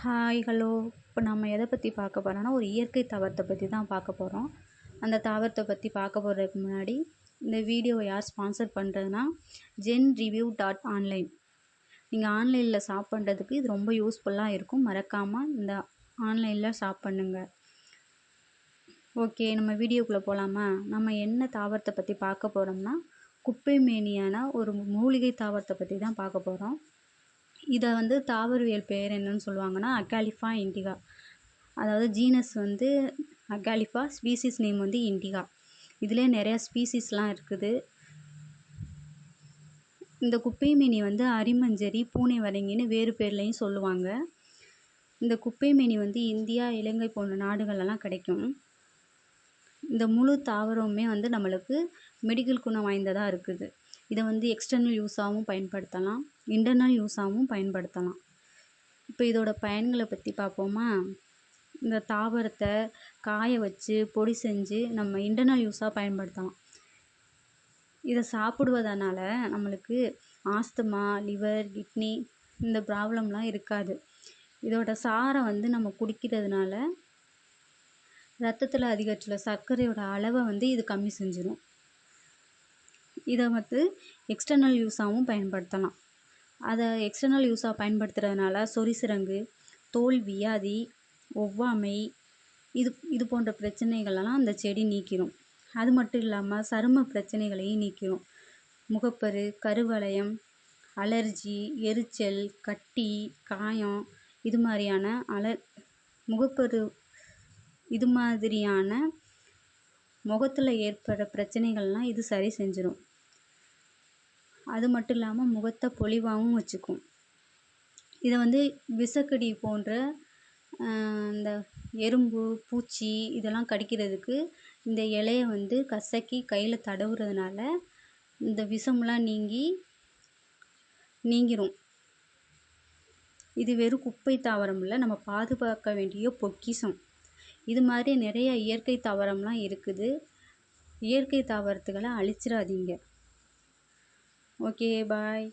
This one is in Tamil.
Hi hello. இப்போ நம்ம எதை பற்றி பார்க்க போகிறோன்னா ஒரு இயற்கை தாவரத்தை பற்றி தான் பார்க்க போகிறோம். அந்த தாவரத்தை பற்றி பார்க்க போகிறதுக்கு முன்னாடி இந்த வீடியோவை யார் ஸ்பான்சர் பண்ணுறதுனா genreview.online. நீங்கள் ஆன்லைனில் ஷாப் பண்ணுறதுக்கு இது ரொம்ப யூஸ்ஃபுல்லாக இருக்கும். மறக்காமல் இந்த ஆன்லைனில் ஷாப் பண்ணுங்கள். ஓகே, நம்ம வீடியோக்குள்ளே போகலாமா? நம்ம என்ன தாவரத்தை பற்றி பார்க்க போகிறோம்னா குப்பை மேனியான ஒரு மூலிகை தாவரத்தை பற்றி தான் பார்க்க போகிறோம். இதை தாவரவியல் பெயர் என்னன்னு சொல்லுவாங்கன்னா அகாலிஃபா இண்டிகா. அதாவது ஜீனஸ் அகாலிஃபா, ஸ்பீசிஸ் நேம் இண்டிகா. இதிலே நிறையா ஸ்பீசிஸ்லாம் இருக்குது. இந்த குப்பை மேனி அரிமஞ்சரி, பூனை வதங்கின்னு வேறு பேர்லையும் சொல்லுவாங்க. இந்த குப்பை மேனி இந்தியா, இலங்கை போன்ற நாடுகளெல்லாம் கிடைக்கும். இந்த முழு தாவரமுமே நம்மளுக்கு மெடிக்கல் குணம் வாய்ந்ததாக இருக்குது. இதை எக்ஸ்டர்னல் யூஸாகவும் பயன்படுத்தலாம், இன்டர்னல் யூஸாகவும் பயன்படுத்தலாம். இப்போ இதோட பயன்களை பற்றி பார்ப்போமா? இந்த தாவரத்தை காய வச்சு பொடி செஞ்சு நம்ம இன்டர்னல் யூஸாக பயன்படுத்தலாம். இதை சாப்பிடுவதனால நம்மளுக்கு ஆஸ்துமா, லிவர், கிட்னி இந்த ப்ராப்ளம்லாம் இருக்காது. இதோட சாரை நம்ம குடிக்கிறதுனால ரத்தத்தில் அதிகரிச்சுள்ள சர்க்கரையோட அளவை இது கம்மி செஞ்சிடும். இதை எக்ஸ்டர்னல் யூஸாகவும் பயன்படுத்தலாம். அதை எக்ஸ்டர்னல் யூஸாக பயன்படுத்துறதுனால சொரிசிரங்கு, தோல் வியாதி, ஒவ்வாமை இது போன்ற பிரச்சனைகளெல்லாம் அந்த செடி நீக்கிடும். அது மட்டும் இல்லாமல் சரும பிரச்சனைகளையும் நீக்கிடும். முகப்பரு, கருவளையம், அலர்ஜி, எரிச்சல், கட்டி, காயம் இது மாதிரியான முகப்பரு இது மாதிரியான முகத்தில் ஏற்படுற பிரச்சனைகள்லாம் இது சரி செஞ்சிடும். அது மட்டும் இல்லாமல் முகத்தை பொலிவாகவும் வச்சுக்கும். இதை விஷக்கடி போன்ற இந்த எறும்பு, பூச்சி இதெல்லாம் கடிக்கிறதுக்கு இந்த இலையை கசக்கி கையில் தடவுறதுனால இந்த விஷம்லாம் நீங்கிரும். இது வெறும் குப்பை தாவரம் இல்லை, நம்ம பாதுகாக்க வேண்டிய பொக்கிஷம். இது மாதிரி நிறைய இயற்கை தாவரம்லாம் இருக்குது. இயற்கை தாவரத்துகளை அழிச்சிடாதீங்க. ஓகே, பாய்.